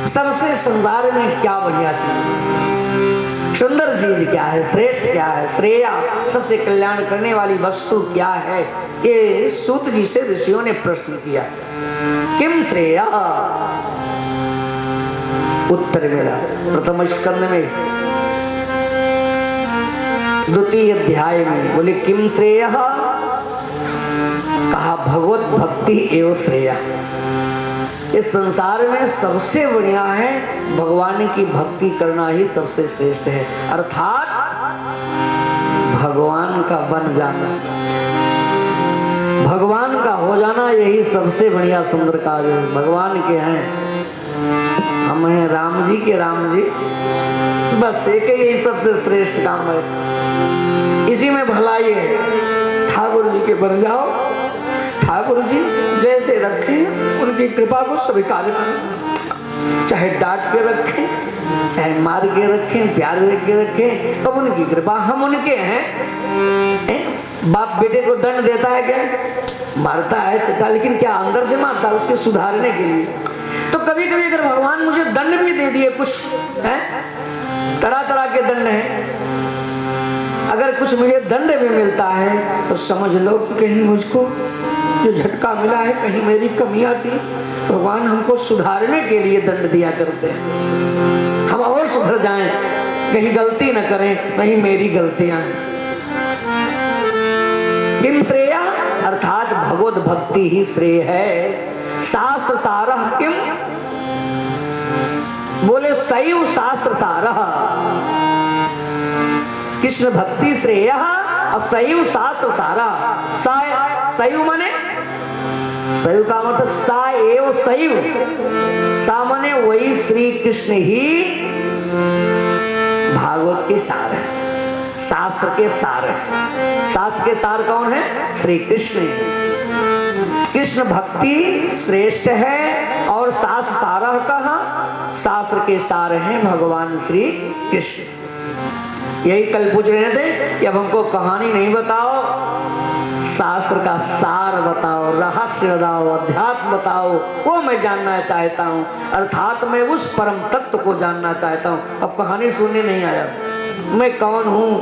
सबसे संसार में क्या बढ़िया चीज, सुंदर चीज क्या है, श्रेष्ठ क्या है, श्रेया सबसे कल्याण करने वाली वस्तु क्या है, ये सूत जी से ऋषियों ने प्रश्न किया। किम श्रेया, उत्तर मिला प्रथम स्कंद में द्वितीय अध्याय में। बोले किम श्रेया, कहा भगवत भक्ति एवं श्रेया। इस संसार में सबसे बढ़िया है भगवान की भक्ति करना ही सबसे श्रेष्ठ है, अर्थात भगवान का बन जाना, भगवान का हो जाना, यही सबसे बढ़िया सुंदर कार्य है। भगवान के हैं, हम हैं राम जी के राम जी, बस एक यही सबसे श्रेष्ठ काम है। इसी में भलाई है। ठाकुर जी के बन जाओ, ठाकुर जी जैसे रखें उनकी कृपा को स्वीकार करें, चाहे डांट के रखें, चाहे मार के रखें, प्यार के रखें, अब उनकी कृपा, हम उनके हैं। बाप बेटे को दंड देता है क्या, मारता है चिट्टा, लेकिन क्या अंदर से मारता है, उसके सुधारने के लिए। तो कभी कभी अगर भगवान मुझे दंड भी दे दिए, कुछ है तरह तरह के दंड हैं, अगर कुछ मुझे दंड भी मिलता है तो समझ लो कि कहीं मुझको जो झटका मिला है, कहीं मेरी कमियां थी, भगवान हमको सुधारने के लिए दंड दिया करते हैं, हम और सुधर जाएं, कहीं गलती न करें, कहीं मेरी गलतियां हैं। किम श्रेया, अर्थात भगवत भक्ति ही श्रेय है। शास्त्र सारः किम, बोले सैव शास्त्र सारः, कृष्ण भक्ति श्रेय असैव शास्त्र सारा। सैव माने, सैव का मतलब सा एव सैव, सा माने वही श्री कृष्ण ही भागवत के सार है, शास्त्र के सार है। शास्त्र के सार कौन है, श्री कृष्ण। कृष्ण भक्ति श्रेष्ठ है और शास्त्र सारा कहा, शास्त्र के सार हैं भगवान श्री कृष्ण। यही कल पूछ रहे थे कि अब हमको कहानी नहीं बताओ, शास्त्र का सार बताओ, रहस्य बताओ, अध्यात्म बताओ, वो मैं जानना चाहता हूँ, अर्थात मैं उस परम तत्व को जानना चाहता हूँ। अब कहानी सुनने नहीं आया, मैं कौन हूँ,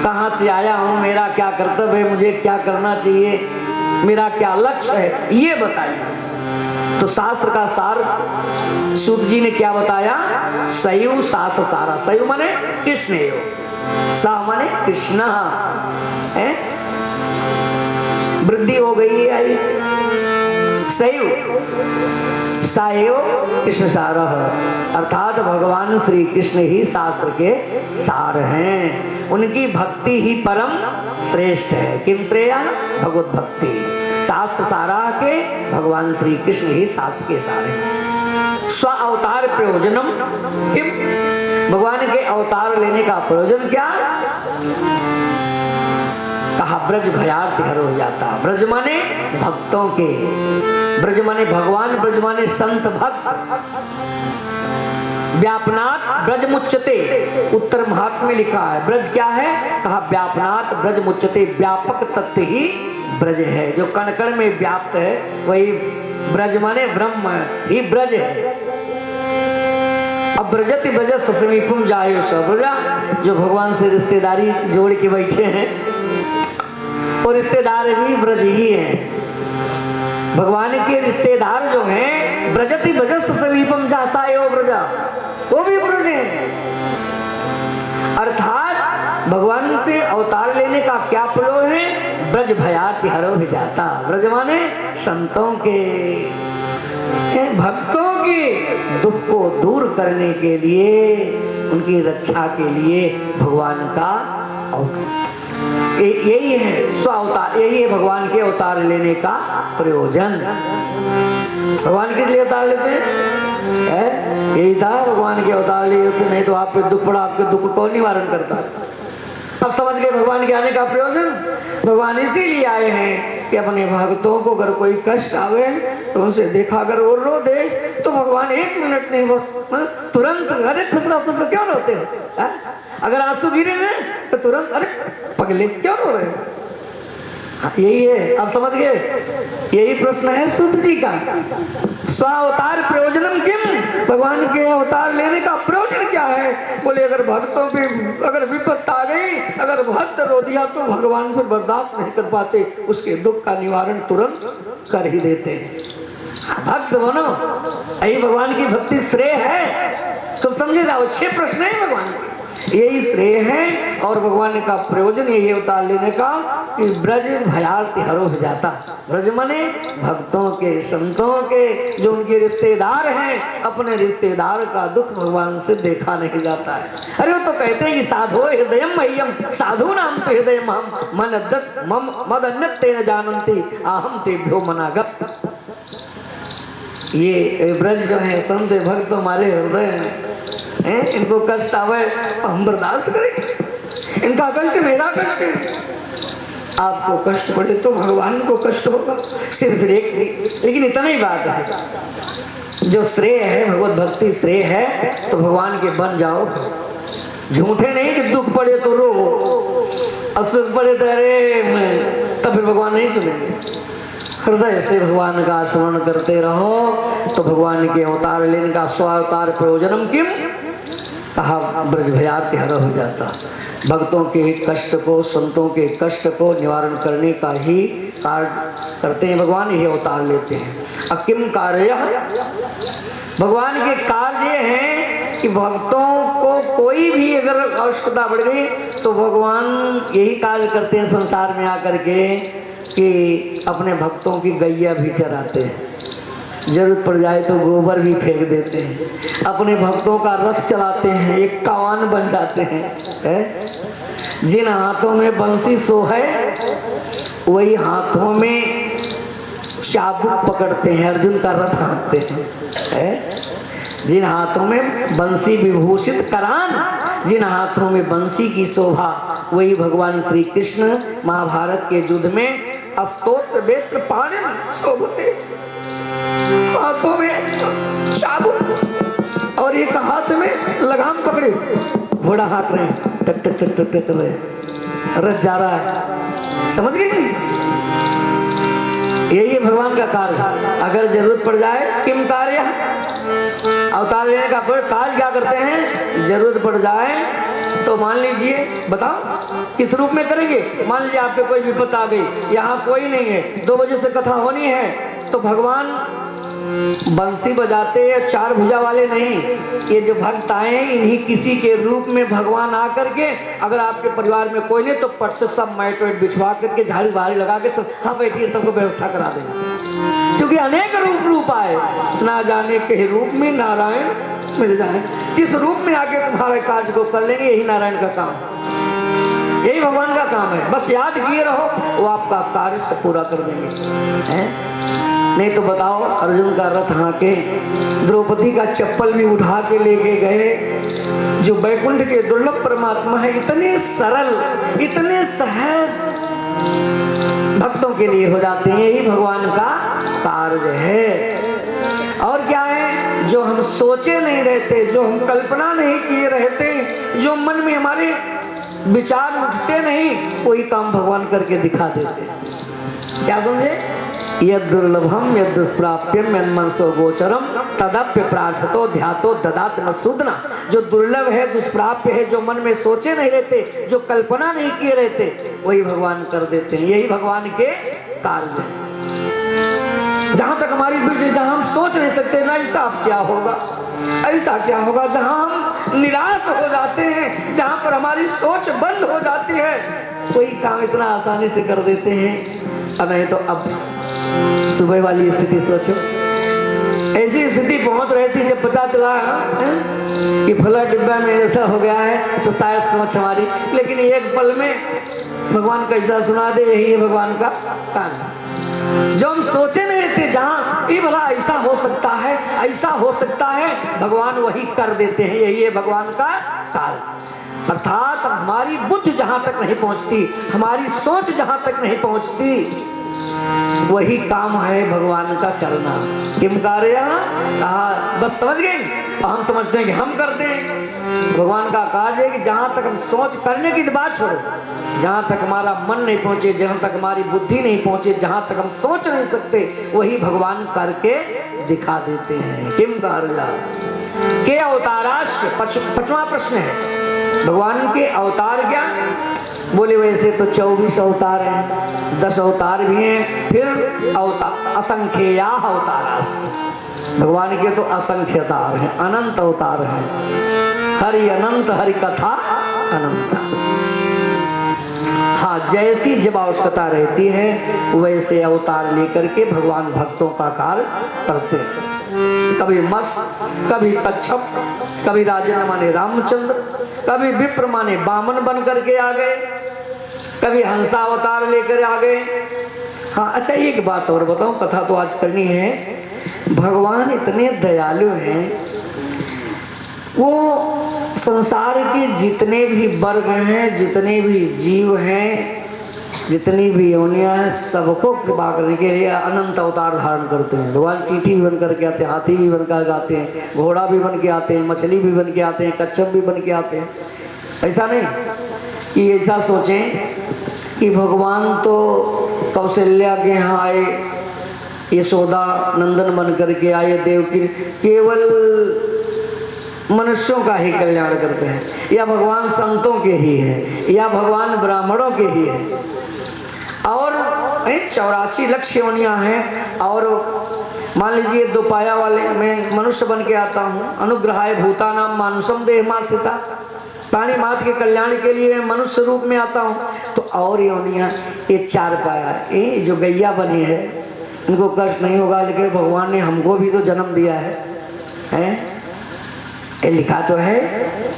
कहाँ से आया हूँ, मेरा क्या कर्तव्य है, मुझे क्या करना चाहिए, मेरा क्या लक्ष्य है, ये बताइए। तो शास्त्र का सार सूत जी ने क्या बताया, सैव शास्त्र सारा। सैव माने कृष्ण, सा माने कृष्ण है, वृद्धि हो गई है आई, सैव साएव कृष्ण सारः, अर्थात भगवान श्री कृष्ण ही शास्त्र के सार हैं, उनकी भक्ति ही परम श्रेष्ठ है। किम श्रेया, भगवत भक्ति। शास्त्र सारा के भगवान श्री कृष्ण ही शास्त्र के सार हैं। स्व अवतार प्रयोजनम किम, भगवान के अवतार लेने का प्रयोजन क्या, कहा ब्रज भयार्थ घर हो जाता। ब्रज माने भक्तों के, ब्रज माने भगवान, ब्रज माने संत भक्त। व्यापनात् ब्रज मुच्यते, उत्तर महात्म्य में लिखा है ब्रज क्या है, कहा व्यापनात् ब्रज मुच्यते, व्यापक तत्व ही ब्रज है, जो कण कण में व्याप्त है वही ब्रज माने ब्रह्म ही ब्रज है। अब ब्रजति ब्रज समीपम जायो स ब्रजा, जो भगवान से रिश्तेदारी जोड़ के बैठे हैं और रिश्तेदार भी ब्रज ही हैं। भगवान के रिश्तेदार जो हैं, ब्रजति ब्रज समीपम जासायो ब्रजा, वो भी ब्रज है। अर्थात भगवान के अवतार लेने का क्या प्रयोग है, ब्रज भयार्थ हरो भी जाता। ब्रज माने संतों के, भक्तों के दुख को दूर करने के लिए, उनकी रक्षा के लिए भगवान का अवतार, यही है स्व अवतार, यही है भगवान के अवतार लेने का प्रयोजन। भगवान किस लिए अवतार लेते हैं, यही था भगवान के अवतार लिए होते, नहीं तो आप पे दुख पड़ा, आपके दुख को निवारण करता। अब समझ गए भगवान के आने का प्रयोजन, भगवान इसीलिए आए हैं कि अपने भक्तों को अगर कोई कष्ट आवे तो उनसे देखा अगर वो रो दे तो भगवान एक मिनट नहीं बस तुरंत, अरे खुश रहो क्यों रोते हो, अगर आंसू गिरे ना तो तुरंत अरे पगले क्यों रो रहे हो। यही है, आप समझ गए, यही प्रश्न है सूत जी का। स्वावतार प्रयोजनम किम, भगवान के अवतार लेने का प्रयोजन क्या है? बोले अगर भक्तों पे अगर विपत्त आ गई, अगर भक्त रो दिया तो भगवान फिर बर्दाश्त नहीं कर पाते, उसके दुख का निवारण तुरंत कर ही देते हैं। भक्त बनो, यही भगवान की भक्ति श्रेय है। तो समझे जाओ, 6 प्रश्न है भगवान के, यही श्रेय है। और भगवान का प्रयोजन यही अवतार लेने का कि ब्रज भयार्ति हरो हो जाता। ब्रज मने भक्तों के, संतों के, जो उनके रिश्तेदार हैं, अपने रिश्तेदार का दुख भगवान से देखा नहीं जाता है। अरे वो तो कहते हैं कि साधो हृदयम मह्यम, साधु नाम तो हृदय मद अन्यत तेन जानन्ति आहम तेभ्यो मनागत। ये ब्रज जो है संत भक्त हमारे हृदय हैं, इनको कष्ट आवे हम बर्दाश्त करेंगे, इनका कष्ट मेरा कष्ट है। आपको कष्ट पड़े तो भगवान को कष्ट होगा, सिर्फ एक नहीं। लेकिन इतना ही बात है, जो श्रेय है भगवत भक्ति श्रेय है, तो भगवान के बन जाओ। झूठे नहीं कि दुख पड़े तो रो, और सुख पड़े तो अरे मैं, तब फिर भगवान नहीं सुनेंगे। हृदय से भगवान का स्मरण करते रहो तो भगवान के अवतार लेने का स्वावतार प्रयोजनम किम कहा, ब्रज भयार्ति हर हो जाता। भक्तों के कष्ट को, संतों के कष्ट को निवारण करने का ही कार्य करते हैं भगवान, ये अवतार लेते हैं। अकिम कार्य, भगवान के कार्य हैं कि भक्तों को कोई भी अगर आवश्यकता बढ़ गई तो भगवान यही कार्य करते हैं संसार में आकर के कि अपने भक्तों की गैया भी चराते हैं, जरूरत पड़ जाए तो गोबर भी फेंक देते हैं, अपने भक्तों का रथ चलाते हैं, एक कावान बन जाते हैं। जिन हाथों में बंसी सो है वही हाथों में चाबुक पकड़ते हैं, अर्जुन का रथ हाँकते हैं। जिन हाथों में बंसी विभूषित करान, जिन हाथों में बंसी की शोभा, वही भगवान श्री कृष्ण महाभारत के युद्ध में स्तोत्र वेत्र पाणिन शोभते, हाथों में चाबुक और एक हाथ में लगाम पकड़े, घोड़ा हाँक रहे हैं, टक टक टक टक टक रहे, रथ जा रहा है। समझ गए नहीं? यही है भगवान का कार्य। अगर जरूरत पड़ जाए, किम कार्य, अवतार लेने का कार्य क्या करते हैं? जरूरत पड़ जाए तो मान लीजिए, बताओ किस रूप में करेंगे? मान लीजिए आप पे कोई विपत्त आ गई, यहाँ कोई नहीं है, 2 बजे से कथा होनी है, तो भगवान बंसी बजाते या 4 भुजा वाले नहीं, ये जो भक्त आए हैं इन्हीं किसी के रूप में भगवान आकर के, अगर आपके परिवार में कोई नहीं तो पट से सब मैट वैट बिछवा करके झाड़ी बाड़ी लगा के सब, हाँ बैठिए, सबको व्यवस्था करा देंगे। क्योंकि अनेक रूप आए, ना जाने के रूप में नारायण मिल जाए, किस रूप में आके तुम्हारे कार्य को कर लेंगे, यही नारायण का काम, यही भगवान का काम है। बस याद किए रहो, वो आपका कार्य से पूरा कर देंगे, हैं? नहीं तो बताओ, अर्जुन का रथ हाँके, द्रौपदी का चप्पल भी उठा के लेके गए। जो बैकुंठ के दुर्लभ परमात्मा है, इतने सरल, इतने सहज भक्तों के लिए हो जाते हैं, यही भगवान का कार्य है। और क्या है? जो हम सोचे नहीं रहते, जो हम कल्पना नहीं किए रहते, जो मन में हमारे विचार उठते नहीं, वही काम भगवान करके दिखा देते। क्या समझे? यद दुर्लभम यद दुष्प्राप्यम यद मनसो गोचरम तदप्य प्रार्थतो ध्यातो ददात न सूदना। जो दुर्लभ है, दुष्प्राप्य है, जो मन में सोचे नहीं रहते, जो कल्पना नहीं किए रहते, वही भगवान कर देते हैं। यही भगवान के कार्य है। जहां तक हमारी दृष्टि, जहां हम सोच नहीं सकते ना ऐसा क्या होगा, ऐसा क्या होगा, जहां हम निराश हो जाते हैं, जहां पर हमारी सोच बंद हो जाती है, कोई काम इतना आसानी से कर देते हैं। नहीं तो अब सुबह वाली स्थिति सोचो, ऐसी स्थिति पहुंच रही थी जब पता चला कि फला डिब्बा में ऐसा हो गया है, तो शायद सोच हमारी, लेकिन एक पल में भगवान कैसा सुना दे, यही है भगवान का कार्य। जो हम सोचे नहीं थे, जहां ये भला ऐसा हो सकता है, ऐसा हो सकता है, भगवान वही कर देते हैं, यही है भगवान का कार्य। अर्थात हमारी बुद्धि जहां तक नहीं पहुंचती, हमारी सोच जहां तक नहीं पहुंचती, वही काम है भगवान का करना। किम कार्य, बस समझ गए? हम समझते हैं कि हम करते हैं, भगवान का कार्य है कि जहां तक हम सोच करने की बात छोड़ो, जहां तक हमारा मन नहीं पहुंचे, जहां तक हमारी बुद्धि नहीं पहुंचे, जहां तक हम सोच नहीं सकते, वही भगवान करके दिखा देते हैं। किम कार्य, के अवताराश्य, पांचवा प्रश्न है, भगवान के अवतार क्या? बोले वैसे तो 24 अवतार हैं, 10 अवतार भी हैं, फिर अवतार असंख्या अवतारास, भगवान के तो असंख्य अवतार हैं, अनंत अवतार हैं, हरि अनंत, हरि कथा अनंत। हाँ, जैसी जब आवश्यकता रहती है वैसे अवतार लेकर के भगवान भक्तों का कार्य करते हैं। कभी मत्स्य, कभी कच्छप, कभी राजेंद्र माने रामचंद्र, कभी विप्र माने बामन बन करके आ गए, कभी हंसा अवतार लेकर आ गए। हाँ अच्छा, एक बात और बताऊं, कथा तो आज करनी है। भगवान इतने दयालु हैं, वो संसार के जितने भी वर्ग हैं, जितने भी जीव हैं, जितनी भी योनियां हैं, सबको कृपा करने के लिए अनंत अवतार धारण करते हैं। भगवान चींटी भी बन करके आते हैं, हाथी भी बन कर आते हैं, घोड़ा भी बन के आते हैं, मछली भी बन के आते हैं, कच्छप भी बन के आते हैं। ऐसा नहीं कि ऐसा सोचें कि भगवान तो कौशल्या के यहाँ आए, यशोदा नंदन बन करके आए, देवकी, केवल मनुष्यों का ही कल्याण करते हैं, या भगवान संतों के ही है, या भगवान ब्राह्मणों के ही है। और 84 लाख योनियां हैं, और मान लीजिए दो पाया वाले, मैं मनुष्य बन के आता हूँ, अनुग्रहाय भूतानाम मानुषम देहमा स्थिता, प्राणी मात्र के कल्याण के लिए मैं मनुष्य रूप में आता हूँ। तो और योनियां, ये 4 पाया, ये जो गैया बनी है, इनको कष्ट नहीं होगा, लेकिन भगवान ने हमको भी तो जन्म दिया है? ये लिखा तो है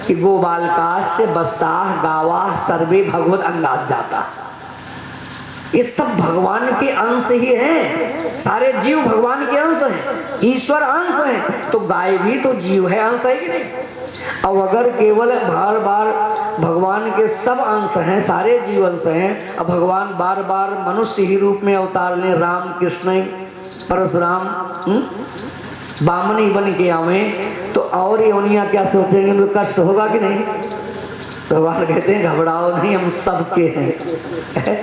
कि गोबालकास्य बसाह गावाह सर्वे भगवत अंगात जाता। ये सब भगवान के अंश ही हैं, सारे जीव भगवान के अंश हैं, ईश्वर अंश हैं, तो गाय भी तो जीव है, अंश है कि नहीं? अब अगर केवल बार बार भगवान के सब अंश हैं, सारे जीव अंश हैं, अब भगवान बार बार मनुष्य ही रूप में अवतार लें, राम कृष्ण परशुराम बामनी बन के आवे, तो और योनियां क्या सोचेंगे, उनको कष्ट होगा कि नहीं? भगवान कहते हैं घबराओ नहीं, हम सबके हैं,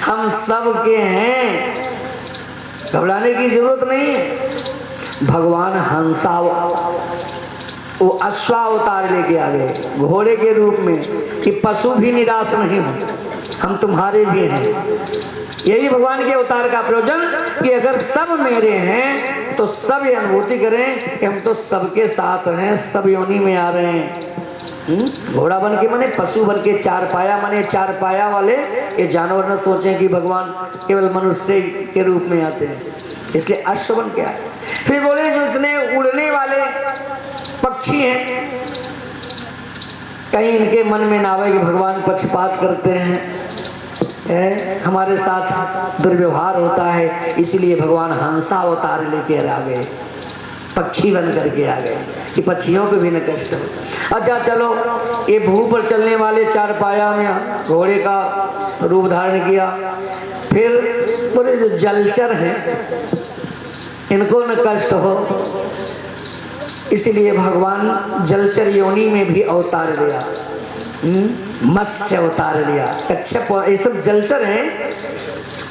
हम सबके हैं, घबराने की जरूरत नहीं है। भगवान हंसा, वो अश्वावतार लेके आ गए घोड़े के रूप में, कि पशु भी निराश नहीं हो, हम तुम्हारे भी हैं। यही भगवान के अवतार का प्रयोजन, कि अगर सब मेरे हैं तो सब ये अनुभूति करें कि हम तो सबके साथ हैं, सब योनि में आ रहे हैं। घोड़ा बन के माने पशु बन के, 4 पाया माने 4 पाया वाले, ये जानवर न सोचें कि भगवान केवल मनुष्य के रूप में आते हैं, इसलिए अश्व बन के आए। फिर बोले जो इतने उड़ने वाले पक्षी हैं, कहीं इनके मन में ना आवे कि भगवान पक्षपात करते हैं, हमारे साथ दुर्व्यवहार होता है, इसलिए भगवान हंसा अवतार लेके आ गए, पक्षी बन करके आ गए कि पक्षियों को भी न कष्ट हो। अच्छा चलो, ये भू पर चलने वाले 4 पाया में घोड़े का रूप धारण किया। फिर बोले जो जलचर हैं, इनको न कष्ट हो, इसलिए भगवान जलचर योनि में भी अवतार लिया, मत्स्य अवतार लिया, कच्छप, ये सब जलचर हैं।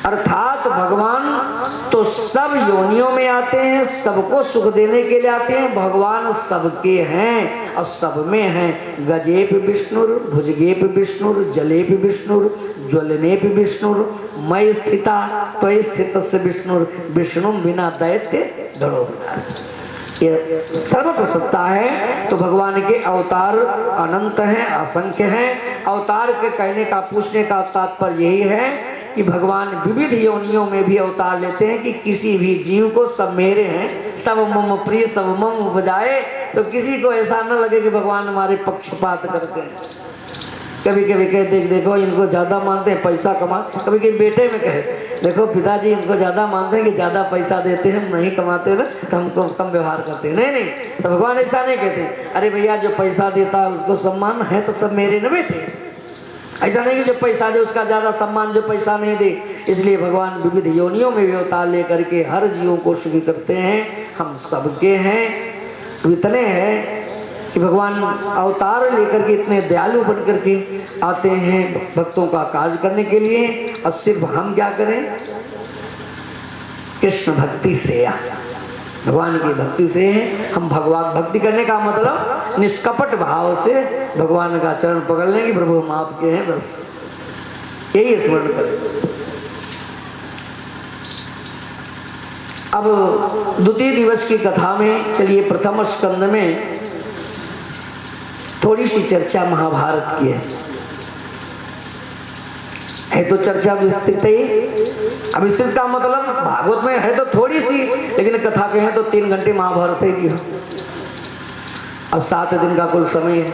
अर्थात भगवान तो सब योनियों में आते हैं, सबको सुख देने के लिए आते हैं, भगवान सबके हैं और सब में हैं। गजेप विष्णुर, भुजगेप विष्णुर, जलेप विष्णुर, ज्वलनेप विष्णुर, मय स्थिता त्वयि स्थितस्य विष्णुर, विष्णु बिना दैत्य धड़ो विनाश। ये सर्वत्र सत्ता है। तो भगवान के अवतार अनंत हैं, असंख्य हैं। अवतार के कहने का, पूछने का तात्पर्य यही है कि भगवान विविध योनियों में भी अवतार लेते हैं, कि किसी भी जीव को सब मेरे हैं, सब मम प्रिय, सब मम उपजाए, तो किसी को ऐसा न लगे कि भगवान हमारे पक्षपात करते हैं। कभी कभी कहते देखो इनको ज्यादा मानते हैं, पैसा कमा, कभी कभी बेटे में कहे देखो पिताजी इनको ज्यादा मानते हैं कि ज्यादा पैसा देते हैं, हम नहीं कमाते ना तो हमको कम व्यवहार करते हैं। नहीं, तो भगवान ऐसा नहीं कहते, अरे भैया जो पैसा देता है उसको सम्मान है तो सब मेरे न बेटे। ऐसा नहीं कि जो पैसा दे उसका ज्यादा सम्मान जो पैसा नहीं दे। इसलिए भगवान विविध योनियों में भी अवतार लेकर के हर जीवों को सुखी करते हैं। हम सबके हैं, इतने हैं कि भगवान अवतार लेकर के इतने दयालु बन करके आते हैं भक्तों का कार्य करने के लिए। और सिर्फ हम क्या करें, कृष्ण भक्ति श्रेया, भगवान की भक्ति से हम भगवान भक्ति करने का मतलब निष्कपट भाव से भगवान का चरण पकड़ लेंगे, प्रभु हम आपके हैं, बस यही स्मरण करें। अब द्वितीय दिवस की कथा में चलिए, प्रथम स्कंद में थोड़ी सी चर्चा महाभारत की है तो चर्चा विस्तृत है। अब विस्तृत का मतलब भागवत में है तो थोड़ी सी, लेकिन कथा कहें तो 3 घंटे महाभारत है की, और 7 दिन का कुल समय है,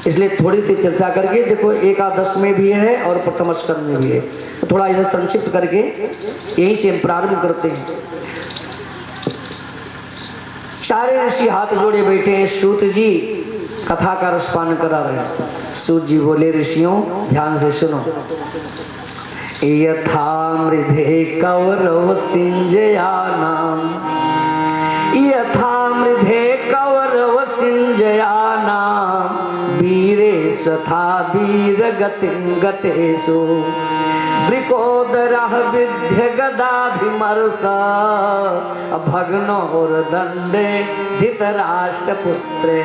इसलिए थोड़ी सी चर्चा करके देखो, एकादश में भी है और प्रथम स्कंद में भी है, तो थोड़ा इधर संक्षिप्त करके यहीं से हम प्रारंभ करते हैं। सारे ऋषि हाथ जोड़े बैठे हैं, सूत जी कथा का रसपान करा रहे हैं। सूत जी बोले, ऋषियों ध्यान से सुनो। यथा मृधे कौरव सिंजयानाम, यथा मृधे कौरव सिंजयानाम, वीरेश था वीर गतेषु, वृकोदरः विद्य गदाभिमर्श, भग्नोर्दण्डे धृतराष्ट्रपुत्रे।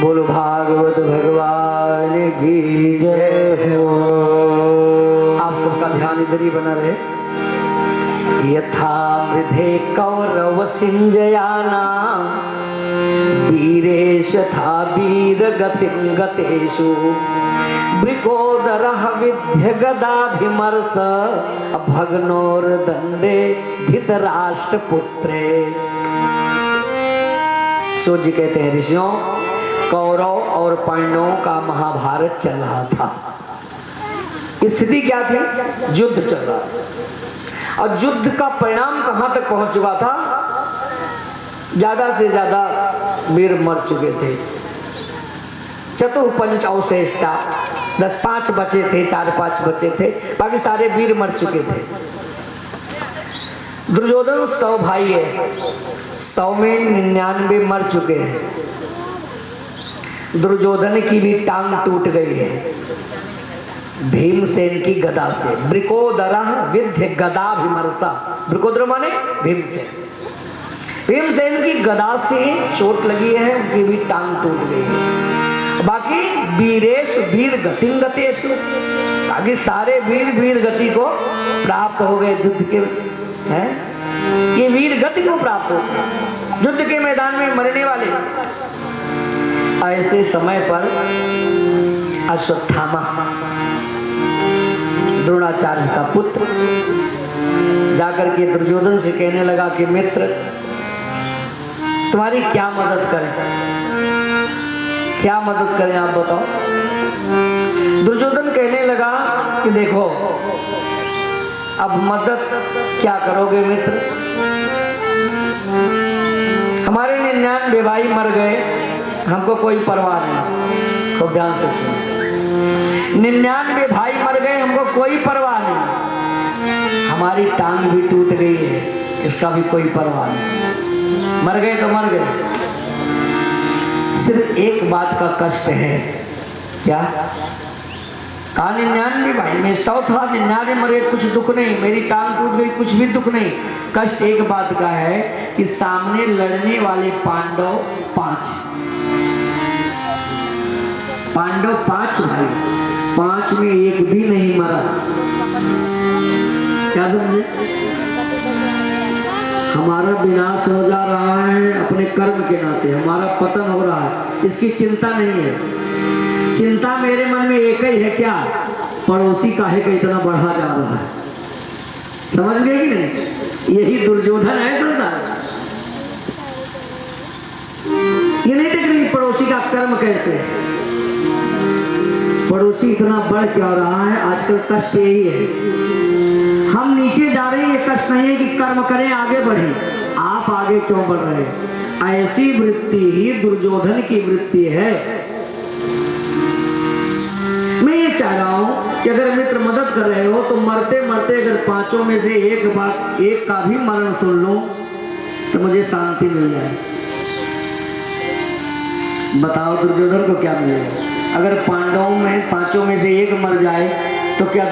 बोलो भागवत भगवान की जय हो। आप सबका ध्यान इधर ही बना रहे। यथा मृधे कौरव सिंजयानाम, वीरेश था वीर गतेषु, वृकोदरः विद्य गदाभिमर्श, भग्नोर्दण्डे धृतराष्ट्रपुत्रे। सूत जी कहते हैं, ऋषियों कौरव और पांडवों का महाभारत चल रहा था। स्थिति क्या थी? युद्ध चल रहा था, और युद्ध का परिणाम कहां तक पहुंच चुका था? ज्यादा से ज्यादा वीर मर चुके थे। चतुर्पंच अवशेषता, 10-5 बचे थे, 4-5 बचे थे, बाकी सारे वीर मर चुके थे। दुर्योधन 100 भाई है, 100 में 99 मर चुके हैं। दुर्योधन की भी टांग टूट गई है भीमसेन की गदा से। वृकोदरः विद्य गदाभिमर्शा, वृकोदर माने भीमसेन, भीमसेन की गदा से चोट लगी है, उनकी भी टांग टूट गई है। बाकी वीरेश वीर गतिंगतेषु, बाकी सारे वीर गति को प्राप्त हो गए। युद्ध के हैं ये वीर गति को प्राप्त हो गए, युद्ध के मैदान में मरने वाले। ऐसे समय पर अश्वत्थामा द्रोणाचार्य का पुत्र जाकर के दुर्योधन से कहने लगा कि मित्र तुम्हारी क्या मदद करें, क्या मदद करें आप बताओ। दुर्योधन कहने लगा कि देखो अब मदद क्या करोगे मित्र, हमारे 99 भाई मर गए, हमको कोई परवाह नहीं। खूब ध्यान से सुनो, 99 भाई मर गए, हमको कोई परवाह नहीं। हमारी टांग भी टूट गई है, इसका भी कोई परवाह नहीं। मर गए तो मर गए, सिर्फ एक बात का कष्ट है। क्या? कहा 99 भाई में 100 था, 99 मरे, कुछ दुख नहीं। मेरी टांग टूट गई, कुछ भी दुख नहीं। कष्ट एक बात का है कि सामने लड़ने वाले पांडव 5 भाई, 5 में एक भी नहीं मरा। क्या समझे? हमारा विनाश हो जा रहा है अपने कर्म के नाते, हमारा पतन हो रहा है, इसकी चिंता नहीं है। चिंता मेरे मन में एक ही है, क्या? पड़ोसी काहे का इतना बढ़ा जा रहा है। समझ गए कि नहीं? यही दुर्योधन है संसार। ये नहीं देख रही पड़ोसी का कर्म कैसे, पड़ोसी इतना बढ़ क्या रहा है। आजकल कष्ट यही है, हम नीचे जा रहे हैं, ये कष्ट नहीं है कि कर्म करें आगे बढ़े। आप आगे क्यों बढ़ रहे हैं? ऐसी वृत्ति ही दुर्योधन की वृत्ति है। मैं ये चाह रहा हूं कि अगर मित्र मदद कर रहे हो तो मरते मरते अगर 5 में से एक का भी मरण सुन लो तो मुझे शांति मिल जाए। बताओ दुर्योधन को क्या मिलेगा? अगर पांडवों में पांचों में से एक मर जाए तो क्या